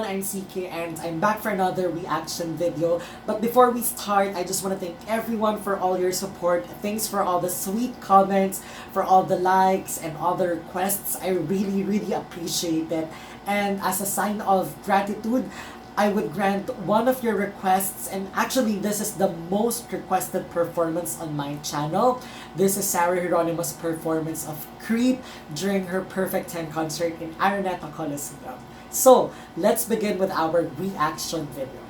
I'm CK and I'm back for another reaction video. But before we start, I just want to thank everyone for all your support. Thanks for all the sweet comments, for all the likes and all the requests. I really appreciate it. And as a sign of gratitude, I would grant one of your requests, and actually this is the most requested performance on my channel. This is Sarah Geronimo's performance of Creep during her Perfect 10 concert in Araneta Coliseum. So, let's begin with our reaction video.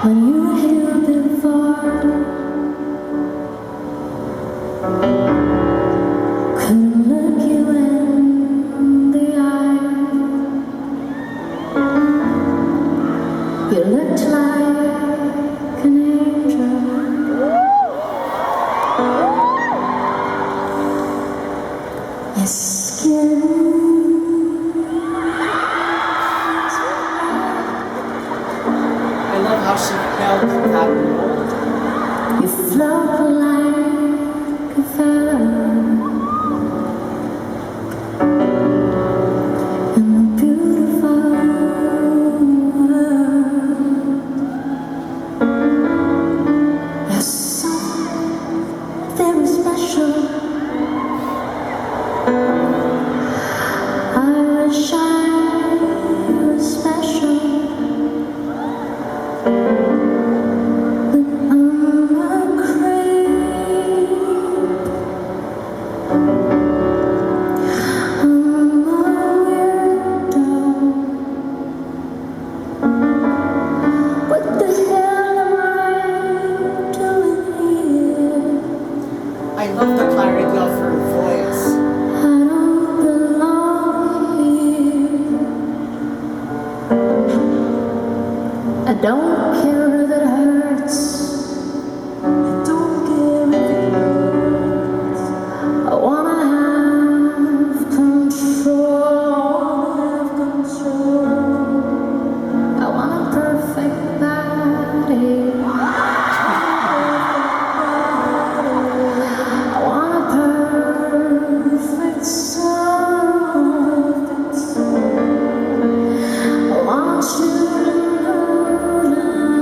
When you were here before, couldn't look you in the eye. You looked like an angel. Your skin. I love how she held that mold. You float like a feather in the beautiful world. You're so very special. I wish I was special. I love the clarity of her voice. I don't belong here. I don't care if it hurts. I don't care if it hurts. I wanna have control. I want a perfect body. I want you to know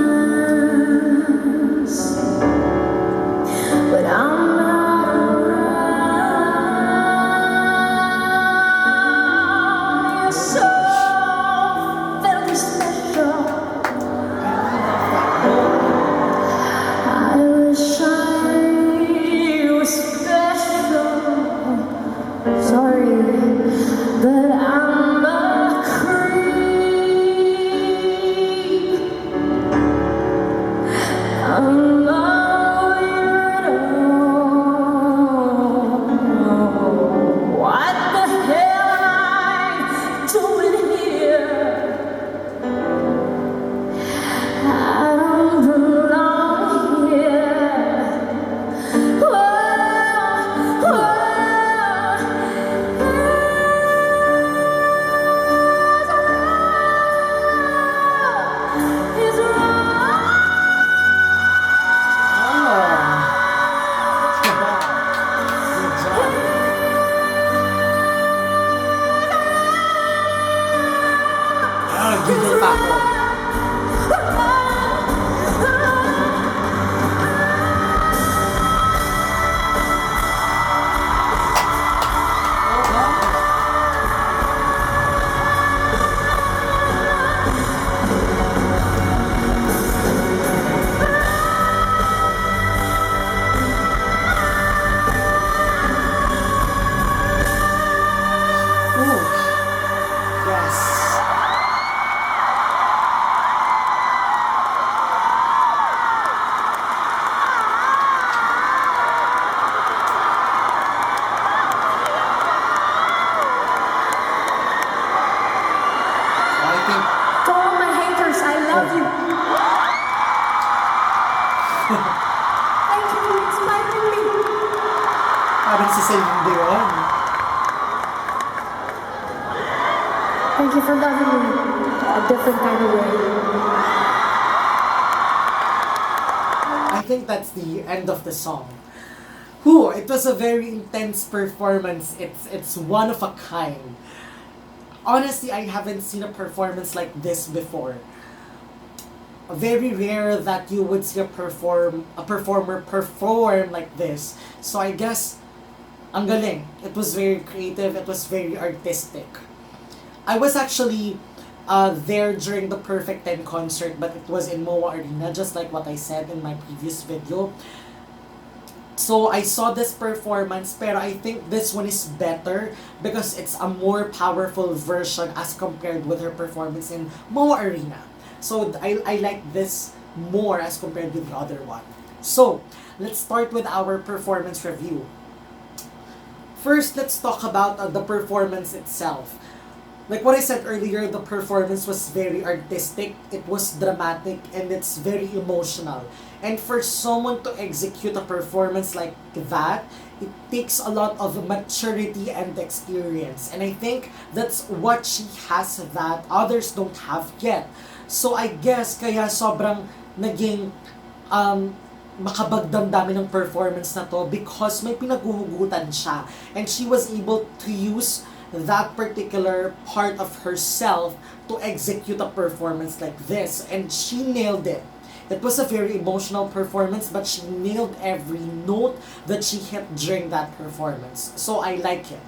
Parang si Celine Dion. Thank you for loving me a different kind of way. I think that's the end of the song. Whew, it was a very intense performance. It's one of a kind. Honestly, I haven't seen a performance like this before. Very rare that you would see a performer perform like this. So I guess ang galing. It was very creative, it was very artistic. I was actually there during the Perfect 10 concert, but it was in MOA Arena, just like what I said in my previous video. So I saw this performance, pero I think this one is better because it's a more powerful version as compared with her performance in MOA Arena. So I like this more as compared with the other one. So let's start with our performance review. First, let's talk about the performance itself. Like what I said earlier, the performance was very artistic, it was dramatic, and it's very emotional. And for someone to execute a performance like that, it takes a lot of maturity and experience. And I think that's what she has that others don't have yet. So I guess kaya sobrang naging makabagdamdami ng performance na to because may pinaguhugutan siya. And she was able to use that particular part of herself to execute a performance like this. And she nailed it. It was a very emotional performance, but she nailed every note that she hit during that performance. So I like it.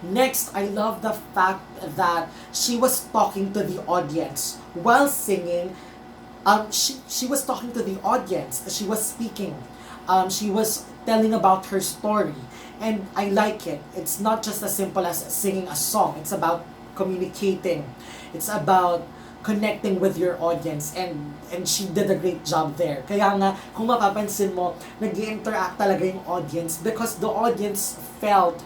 Next, I love the fact that she was talking to the audience while singing. She was talking to the audience. She was speaking. She was telling about her story. And I like it. It's not just as simple as singing a song. It's about communicating. It's about connecting with your audience. And she did a great job there. Kaya nga, kung mapapansin mo, nag-i-interact talaga yung audience because the audience felt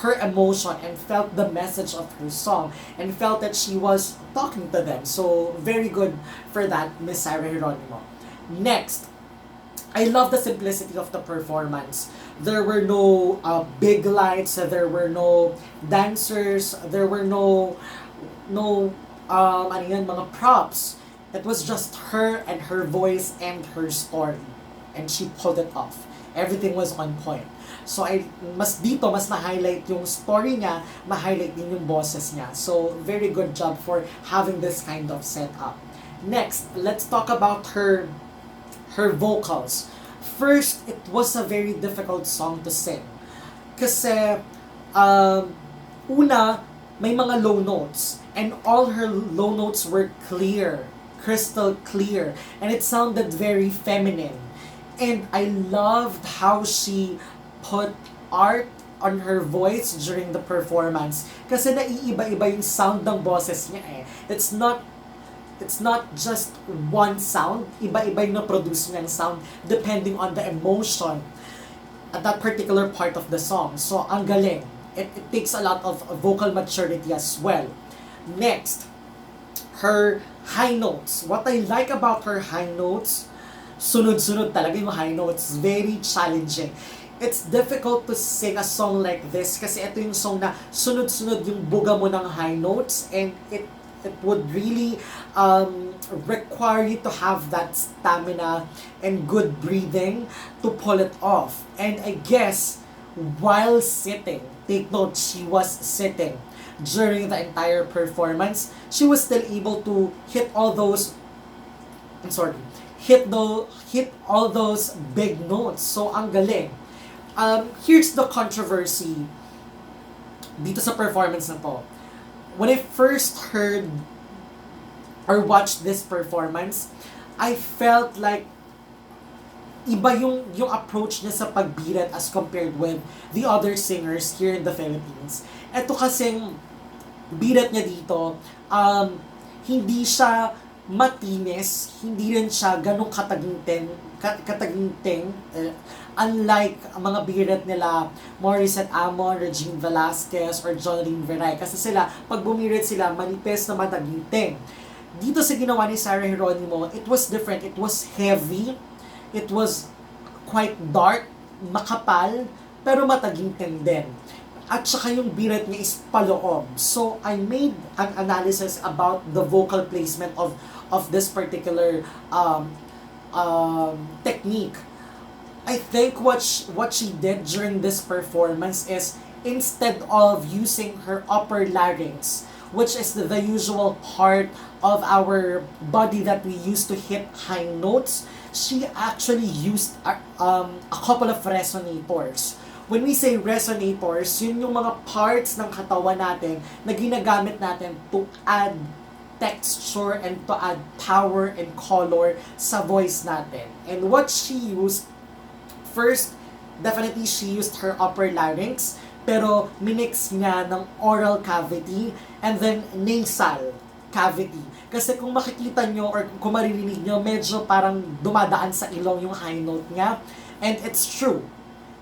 her emotion and felt the message of her song and felt that she was talking to them. So, very good for that, Miss Sarah Geronimo. Next, I love the simplicity of the performance. There were no big lights, there were no dancers, there were no mga props. It was just her and her voice and her story. And she pulled it off. Everything was on point. So mas ma-highlight yung story niya, ma-highlight din yung boses niya. So very good job for having this kind of setup. Next, let's talk about her vocals. First, it was a very difficult song to sing. Kasi una, may mga low notes and all her low notes were clear, crystal clear, and it sounded very feminine. And I loved how she put art on her voice during the performance kasi naiiba-iba yung sound ng boses niya eh. It's not just one sound, iba-iba yung na-produce niyang sound depending on the emotion at that particular part of the song. So, ang galing. It takes a lot of vocal maturity as well. Next, her high notes. What I like about her high notes, sunod-sunod talaga yung high notes. Very challenging. It's difficult to sing a song like this kasi ito yung song na sunod-sunod yung buga mo ng high notes and it would really require you to have that stamina and good breathing to pull it off. And I guess while sitting, take note, she was sitting during the entire performance, she was still able to hit all those hit all those big notes. So ang galing. Here's the controversy dito sa performance na to. When I first heard or watched this performance, I felt like iba yung approach niya sa pagbirat as compared with the other singers here in the Philippines. Ito kasing birat niya dito, hindi siya matinis, hindi rin siya ganong kataginting, unlike ang mga birat nila Morissette Amon, Regine Velasquez, or Jolene Veray. Kasi sila, pag bumirit sila, manipis na mataginting. Dito sa ginawa ni Sarah Geronimo, it was different. It was heavy. It was quite dark, makapal, pero matagintin din. At saka yung biret niya is paloob. So, I made an analysis about the vocal placement of this particular technique. I think what she did during this performance is, instead of using her upper larynx, which is the usual part of our body that we use to hit high notes, she actually used a couple of resonators. When we say resonators, yun yung mga parts ng katawan natin na ginagamit natin to add texture and to add power and color sa voice natin. And what she used, first, definitely she used her upper larynx, pero minix niya ng oral cavity and then nasal cavity. Kasi kung makikita nyo or kung maririnig nyo, medyo parang dumadaan sa ilong yung high note niya. And it's true.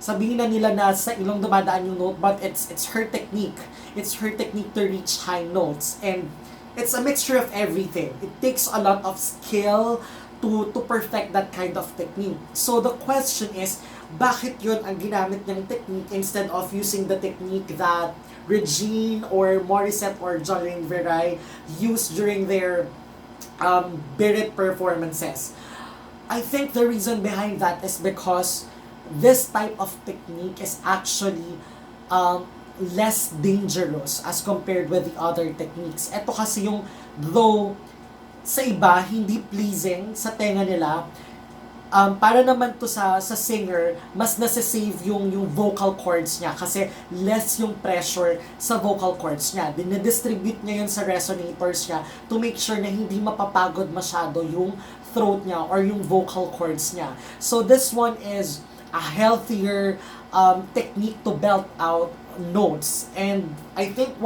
Sabihin na nila na sa ilong dumadaan yung note, but it's her technique. It's her technique to reach high notes. And it's a mixture of everything. It takes a lot of skill to perfect that kind of technique. So the question is, bakit yun ang ginamit niyang technique instead of using the technique that Regine or Morissette or Jolene Veray used during their Birit performances? I think the reason behind that is because this type of technique is actually less dangerous as compared with the other techniques. Ito kasi yung, though sa iba, hindi pleasing sa tenga nila, para naman to sa singer, mas nasa-save yung vocal cords niya kasi less yung pressure sa vocal cords niya. Dinedistribute niya yun sa resonators niya to make sure na hindi mapapagod masyado yung throat niya or yung vocal cords niya. So this one is a healthier technique to belt out notes. And I think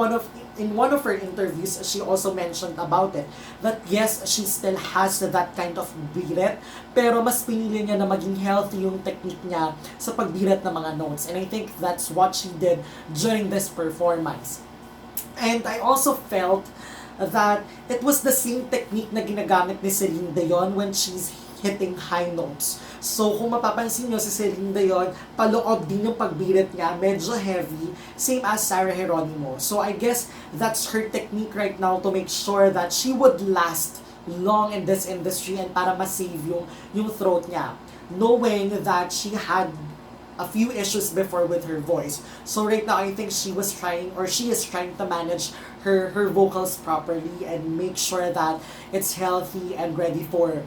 in one of her interviews, she also mentioned about it, that yes, she still has that kind of biret, pero mas pinili niya na maging healthy yung technique niya sa pagbiret ng mga notes. And I think that's what she did during this performance. And I also felt that it was the same technique na ginagamit ni Celine Dion when she's hitting high notes. So, kung mapapansin nyo, si Celine Dion, paloob din yung pagbirit niya, medyo heavy, same as Sarah Geronimo. So, I guess that's her technique right now to make sure that she would last long in this industry and para ma-save yung throat niya. Knowing that she had a few issues before with her voice. So right now, I think she is trying to manage her vocals properly and make sure that it's healthy and ready for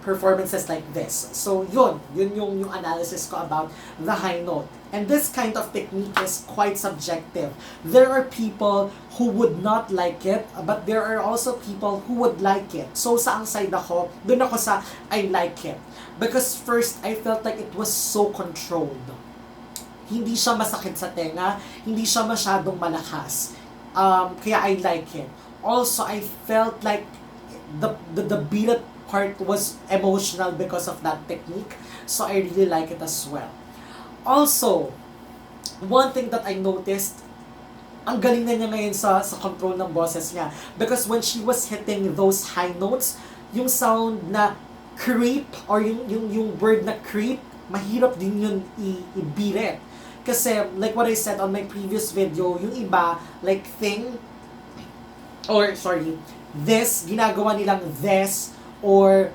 performances like this. So yun yung analysis ko about the high note. And this kind of technique is quite subjective. There are people who would not like it, but there are also people who would like it. So saang side ako? Dun ako sa I like it. Because first, I felt like it was so controlled. Hindi siya masakit sa tenga, hindi siya masyadong malakas. Kaya I like it. Also, I felt like the beat part was emotional because of that technique. So I really like it as well. Also, one thing that I noticed, ang galing na niya ngayon sa control ng boses niya. Because when she was hitting those high notes, yung sound na creep or yung word na creep, mahirap din yun i-beat. Kasi like what I said on my previous video, yung iba like this, ginagawa nilang this or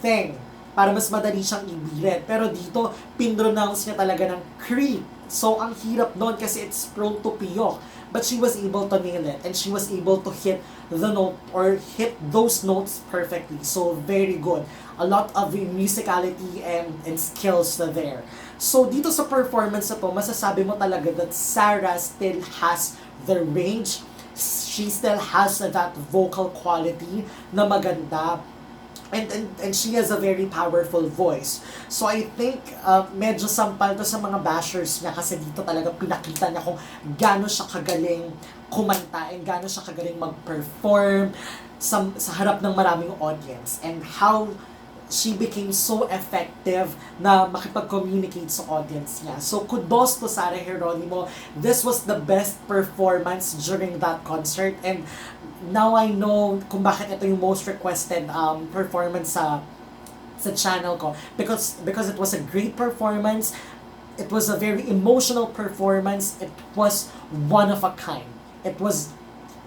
thing para mas madali siyang i-beat. Pero dito, pinronounce niya talaga ng creep. So ang hirap doon kasi it's prone to piyok. But she was able to nail it and she was able to hit the note or hit those notes perfectly. So very good. A lot of musicality and skills there. So dito sa performance na to, masasabi mo talaga that Sarah still has the range. She still has that vocal quality na maganda. And she has a very powerful voice. So I think medyo sampal to sa mga bashers niya kasi dito talaga pinakita niya kung gaano siya kagaling kumanta and gaano siya kagaling mag-perform sa harap ng maraming audience and how she became so effective na makipag-communicate sa audience niya. So kudos to Sarah Geronimo. This was the best performance during that concert and now I know kung bakit ito yung most requested performance sa channel ko because it was a great performance. It was a very emotional performance. It was one of a kind. It was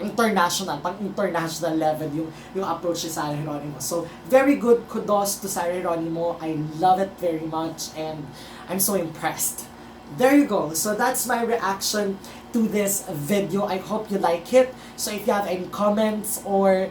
international, pang-international level yung approach ni Sarah Geronimo. So, very good kudos to Sarah Geronimo. I love it very much and I'm so impressed. There you go. So, that's my reaction to this video. I hope you like it. So, if you have any comments or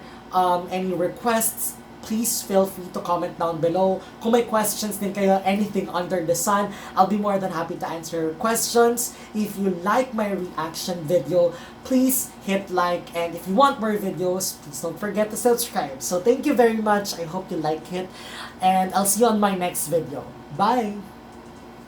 any requests, please feel free to comment down below. Kung may questions din kayo, anything under the sun, I'll be more than happy to answer your questions. If you like my reaction video, please hit like. And if you want more videos, please don't forget to subscribe. So thank you very much. I hope you like it. And I'll see you on my next video. Bye!